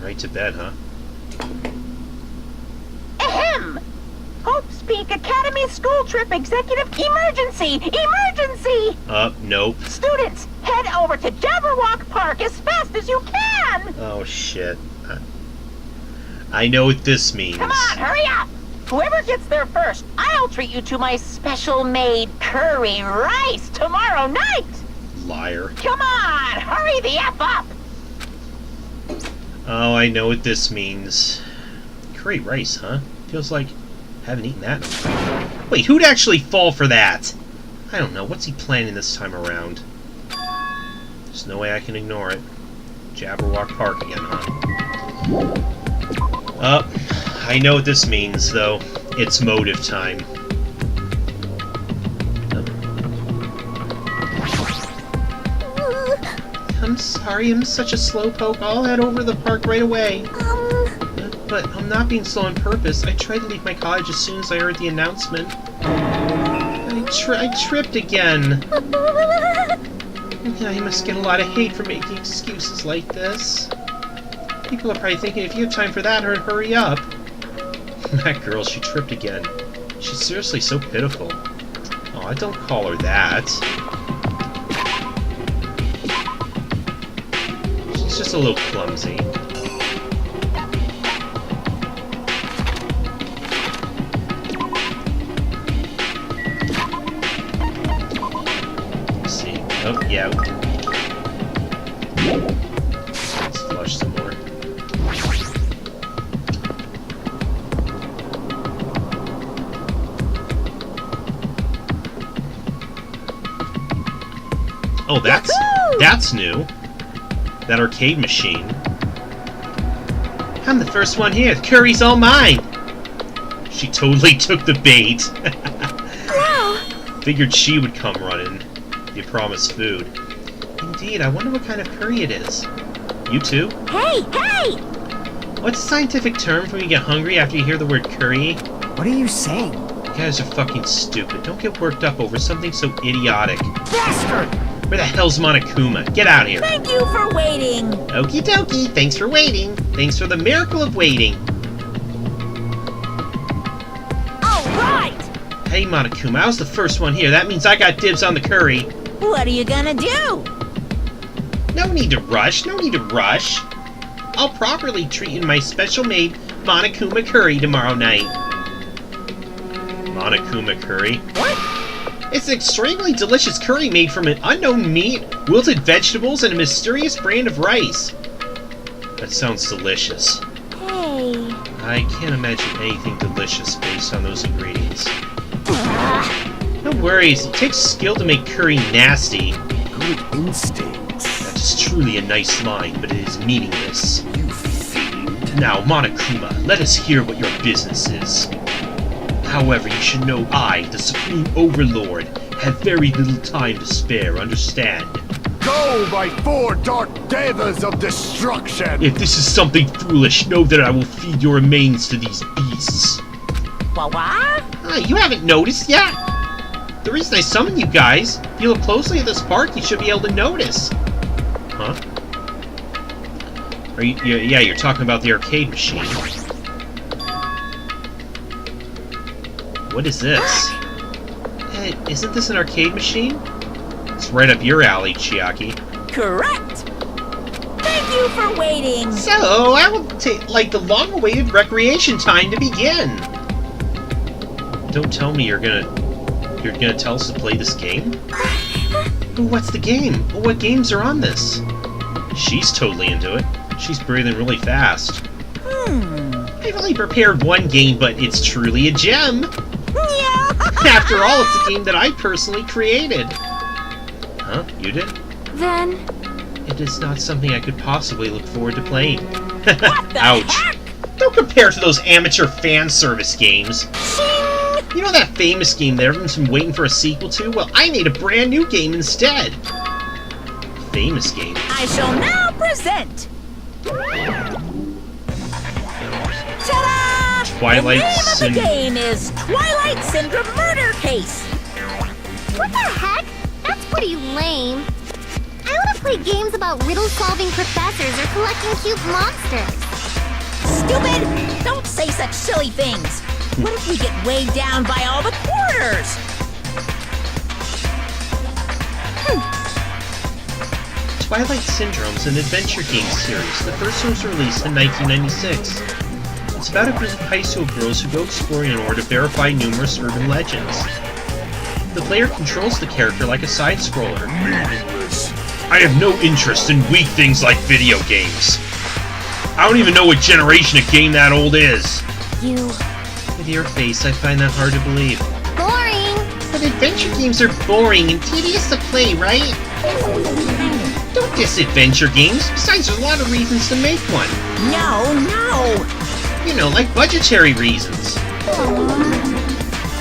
[SPEAKER 1] Right to bed, huh?
[SPEAKER 4] Ahem! Hope's Peak Academy School Trip Executive Emergency! Emergency!
[SPEAKER 1] Nope.
[SPEAKER 4] Students, head over to Jabberwock Park as fast as you can!
[SPEAKER 1] Oh, shit. I know what this means.
[SPEAKER 4] Come on, hurry up! Whoever gets there first, I'll treat you to my special-made curry rice tomorrow night!
[SPEAKER 1] Liar.
[SPEAKER 4] Come on, hurry the F up!
[SPEAKER 1] Oh, I know what this means. Curry rice, huh? Feels like I haven't eaten that in a while. Wait, who'd actually fall for that? I don't know. What's he planning this time around? There's no way I can ignore it. Jabberwock Park again, huh? I know what this means, though. It's motive time. I'm sorry, I'm such a slowpoke. I'll head over to the park right away. But I'm not being slow on purpose. I tried to leave my college as soon as I heard the announcement. I tripped again. I must get a lot of hate for making excuses like this. People are probably thinking, if you have time for that, hurry up. That girl, she tripped again. She's seriously so pitiful. Oh, don't call her that. She's just a little clumsy. Let's see. Oh, yeah. Let's flush some more. Oh, that's new. That arcade machine. I'm the first one here. The curry's all mine. She totally took the bait.
[SPEAKER 2] Wow.
[SPEAKER 1] Figured she would come running. You promised food. Indeed, I wonder what kind of curry it is. You too?
[SPEAKER 2] Hey, hey!
[SPEAKER 1] What's the scientific term for when you get hungry after you hear the word curry?
[SPEAKER 3] What are you saying?
[SPEAKER 1] You guys are fucking stupid. Don't get worked up over something so idiotic.
[SPEAKER 3] Bastard!
[SPEAKER 1] Where the hell's Monokuma? Get out of here.
[SPEAKER 4] Thank you for waiting.
[SPEAKER 1] Okie dokie. Thanks for waiting. Thanks for the miracle of waiting.
[SPEAKER 4] All right.
[SPEAKER 1] Hey, Monokuma, I was the first one here. That means I got dibs on the curry.
[SPEAKER 4] What are you gonna do?
[SPEAKER 1] No need to rush. No need to rush. I'll properly treat you to my special-made Monokuma curry tomorrow night. Monokuma curry?
[SPEAKER 4] What?
[SPEAKER 1] It's an extremely delicious curry made from an unknown meat, wilted vegetables, and a mysterious brand of rice. That sounds delicious.
[SPEAKER 2] Hey.
[SPEAKER 1] I can't imagine anything delicious based on those ingredients. No worries, it takes skill to make curry nasty.
[SPEAKER 3] Good instincts.
[SPEAKER 1] That is truly a nice line, but it is meaningless.
[SPEAKER 3] You fiend.
[SPEAKER 1] Now, Monokuma, let us hear what your business is. However, you should know I, the Supreme Overlord, have very little time to spare, understand?
[SPEAKER 5] Go by 4 dark devas of destruction!
[SPEAKER 1] If this is something foolish, know that I will feed your remains to these beasts.
[SPEAKER 4] What?
[SPEAKER 1] You haven't noticed yet? The reason I summoned you guys, if you look closely at this park, you should be able to notice. Huh? Are you, yeah, you're talking about the arcade machine. What is this? Hey, isn't this an arcade machine? It's right up your alley, Chiaki.
[SPEAKER 4] Correct. Thank you for waiting.
[SPEAKER 1] So, I will take, like, the long-awaited recreation time to begin. Don't tell me you're gonna tell us to play this game? What's the game? What games are on this? She's totally into it. She's breathing really fast. I've only prepared one game, but it's truly a gem.
[SPEAKER 4] Yeah.
[SPEAKER 1] After all, it's a game that I personally created. Huh? You did?
[SPEAKER 2] Then...
[SPEAKER 1] It is not something I could possibly look forward to playing.
[SPEAKER 4] What the
[SPEAKER 1] Ouch.
[SPEAKER 4] heck?
[SPEAKER 1] Don't compare to those amateur fan service games.
[SPEAKER 4] Shing.
[SPEAKER 1] You know that famous game that everyone's been waiting for a sequel to? Well, I made a brand new game instead. Famous game.
[SPEAKER 4] I shall now present. Ta-da!
[SPEAKER 1] Twilight
[SPEAKER 4] The name of the
[SPEAKER 1] Syndrome.
[SPEAKER 4] game is Twilight Syndrome Murder Case.
[SPEAKER 2] What the heck? That's pretty lame. I want to play games about riddle-solving professors or collecting cute monsters.
[SPEAKER 4] Stupid! Don't say such silly things. What if we get weighed down by all the quarters?
[SPEAKER 1] Twilight Syndrome is an adventure game series. The first one was released in 1996. It's about a group of high school girls who go exploring in order to verify numerous urban legends. The player controls the character like a side-scroller.
[SPEAKER 5] Meaningless.
[SPEAKER 1] I have no interest in weak things like video games. I don't even know what generation a game that old is.
[SPEAKER 2] You...
[SPEAKER 1] With your face, I find that hard to believe.
[SPEAKER 2] boring.
[SPEAKER 1] But adventure games are boring and tedious to play, right? Don't diss adventure games. Besides, there's a lot of reasons to make one.
[SPEAKER 4] No.
[SPEAKER 1] You know, like budgetary reasons.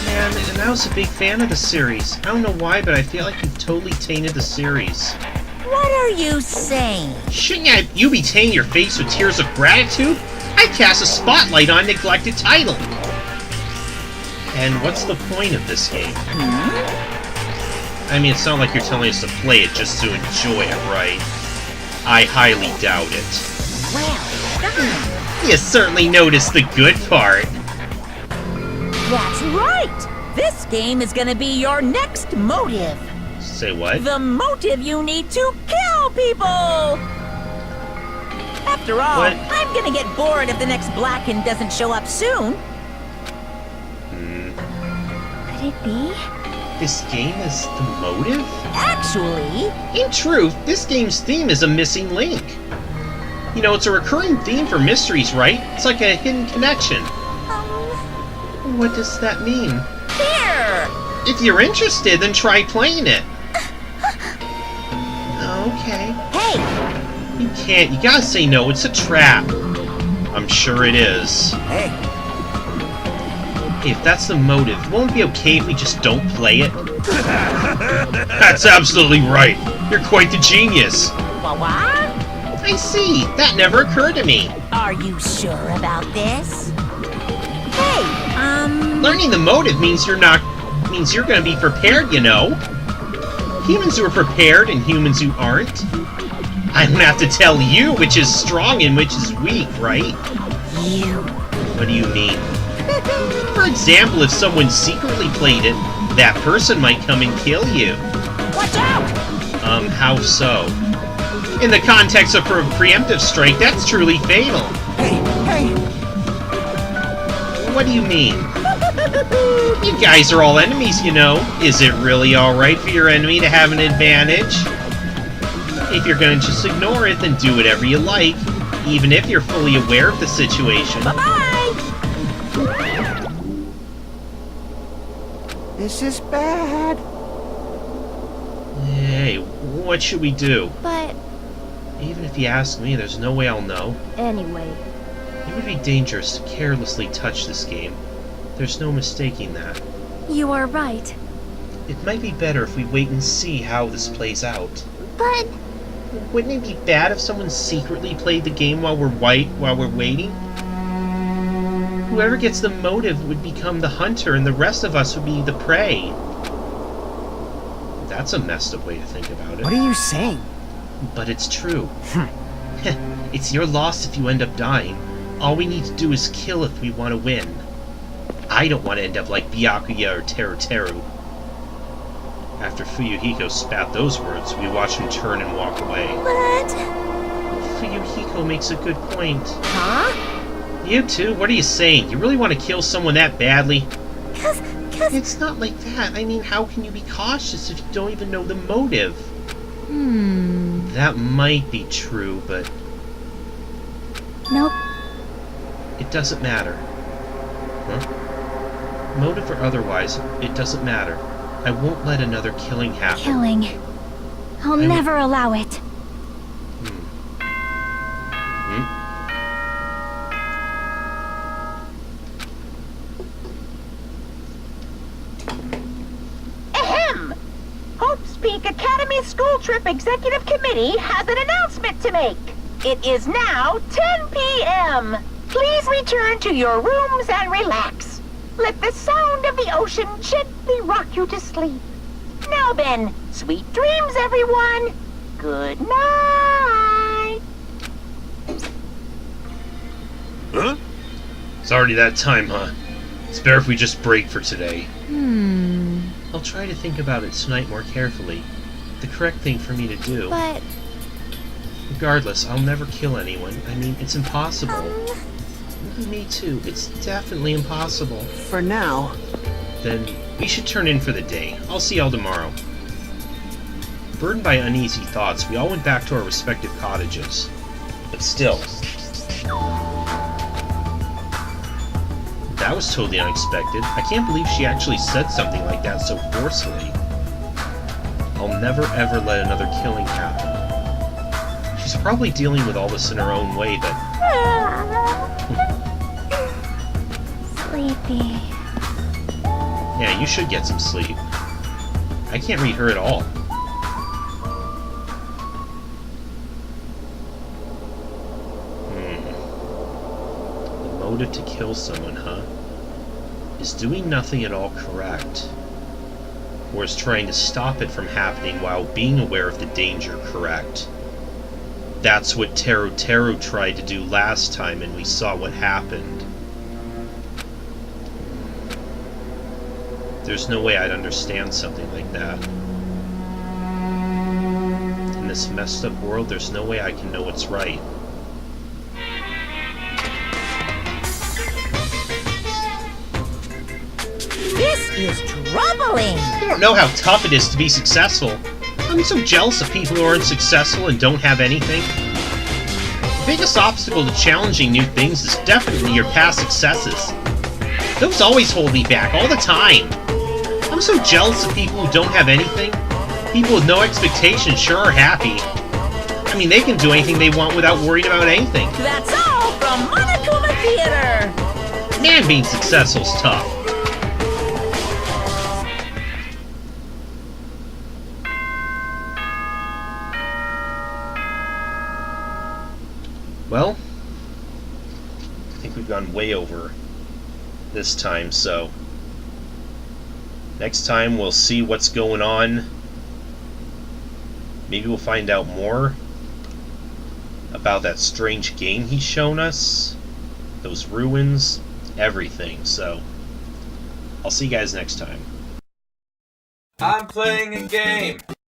[SPEAKER 1] Man, and I was a big fan of the series. I don't know why, but I feel like you've totally tainted the series.
[SPEAKER 4] What are you saying?
[SPEAKER 1] Shouldn't you be tainting your face with tears of gratitude? I cast a spotlight on neglected title. And what's the point of this game? I mean, it's not like you're telling us to play it just to enjoy it, right? I highly doubt it.
[SPEAKER 4] Well,
[SPEAKER 1] You certainly noticed the good part.
[SPEAKER 4] That's right! This game is gonna be your next motive.
[SPEAKER 1] Say what?
[SPEAKER 4] The motive you need to kill people! After all,
[SPEAKER 1] What?
[SPEAKER 4] I'm gonna get bored if the next Blacken doesn't show up soon.
[SPEAKER 2] Could it be?
[SPEAKER 1] This game is the motive?
[SPEAKER 4] Actually,
[SPEAKER 1] In truth, this game's theme is a missing link. You know, it's a recurring theme for mysteries, right? It's like a hidden connection. What does that mean?
[SPEAKER 4] here!
[SPEAKER 1] If you're interested, then try playing it. Okay.
[SPEAKER 4] Hey,
[SPEAKER 1] You can't. You gotta say no. It's a trap. I'm sure it is.
[SPEAKER 3] Hey,
[SPEAKER 1] Hey, if that's the motive, won't it be okay if we just don't play it? That's absolutely right. You're quite the genius.
[SPEAKER 4] what?
[SPEAKER 1] I see. That never occurred to me.
[SPEAKER 4] Are you sure about this? Hey,
[SPEAKER 1] Learning the motive means you're gonna be prepared, you know. Humans who are prepared and humans who aren't. I don't have to tell you which is strong and which is weak, right?
[SPEAKER 4] you.
[SPEAKER 1] What do you mean? For example, if someone secretly played it, that person might come and kill you.
[SPEAKER 4] Watch out!
[SPEAKER 1] How so? In the context of a preemptive strike, that's truly fatal.
[SPEAKER 3] hey, hey!
[SPEAKER 1] What do you mean? You guys are all enemies, you know. Is it really alright for your enemy to have an advantage? If you're gonna just ignore it, then do whatever you like, even if you're fully aware of the situation.
[SPEAKER 4] Bye-bye!
[SPEAKER 3] This is bad.
[SPEAKER 1] Hey, what should we do?
[SPEAKER 2] But
[SPEAKER 1] Even if you ask me, there's no way I'll know.
[SPEAKER 2] anyway,
[SPEAKER 1] It would be dangerous to carelessly touch this game. There's no mistaking that.
[SPEAKER 2] you are right.
[SPEAKER 1] It might be better if we wait and see how this plays out.
[SPEAKER 2] But
[SPEAKER 1] Wouldn't it be bad if someone secretly played the game while we're waiting? Whoever gets the motive would become the hunter, and the rest of us would be the prey. That's a messed up way to think about
[SPEAKER 3] What
[SPEAKER 1] it.
[SPEAKER 3] are you saying?
[SPEAKER 1] But it's true. It's your loss if you end up dying. All we need to do is kill if we want to win. I don't want to end up like Byakuya or Teru. After Fuyuhiko spat those words, we watched him turn and walk away.
[SPEAKER 2] but
[SPEAKER 1] Fuyuhiko makes a good point.
[SPEAKER 2] huh?
[SPEAKER 1] You too? What are you saying? You really want to kill someone that badly?
[SPEAKER 2] Cause
[SPEAKER 1] It's not like that. I mean, how can you be cautious if you don't even know the motive? That might be true, but
[SPEAKER 2] nope.
[SPEAKER 1] it doesn't matter. Huh? Motive or otherwise, it doesn't matter. I won't let another killing happen.
[SPEAKER 2] Killing. I'll
[SPEAKER 1] I mean-
[SPEAKER 2] never allow it.
[SPEAKER 4] Ahem! Hope's Peak Academy School Trip Executive Committee has an announcement to make. It is now 10 p.m. Please return to your rooms and relax. Let the sound of the ocean gently rock you to sleep. Now then, sweet dreams, everyone. Good night.
[SPEAKER 1] It's already that time, huh? It's better if we just break for today. I'll try to think about it tonight more carefully. The correct thing for me to do.
[SPEAKER 2] But
[SPEAKER 1] Regardless, I'll never kill anyone. I mean, it's impossible. Me too. It's definitely impossible.
[SPEAKER 3] For now.
[SPEAKER 1] Then we should turn in for the day. I'll see y'all tomorrow. Burdened by uneasy thoughts, we all went back to our respective cottages. But still, that was totally unexpected. I can't believe she actually said something like that so forcefully. I'll never ever let another killing happen. She's probably dealing with all this in her own way, but
[SPEAKER 2] sleepy.
[SPEAKER 1] yeah, you should get some sleep. I can't read her at all. The motive to kill someone, huh? Is doing nothing at all correct? Or is trying to stop it from happening while being aware of the danger correct? That's what Teru tried to do last time, and we saw what happened. There's no way I'd understand something like that. In this messed up world, there's no way I can know what's right.
[SPEAKER 6] This is troubling.
[SPEAKER 1] You don't know how tough it is to be successful. I'm so jealous of people who aren't successful and don't have anything. The biggest obstacle to challenging new things is definitely your past successes. Those always hold me back, all the time. I'm so jealous of people who don't have anything. People with no expectations sure are happy. I mean, they can do anything they want without worrying about anything.
[SPEAKER 6] That's all from Monokuma Theater.
[SPEAKER 1] Man, being successful's tough. Well, I think we've gone way over this time, so next time we'll see what's going on. Maybe we'll find out more about that strange game he's shown us, those ruins, everything. So I'll see you guys next time.
[SPEAKER 7] I'm playing a game.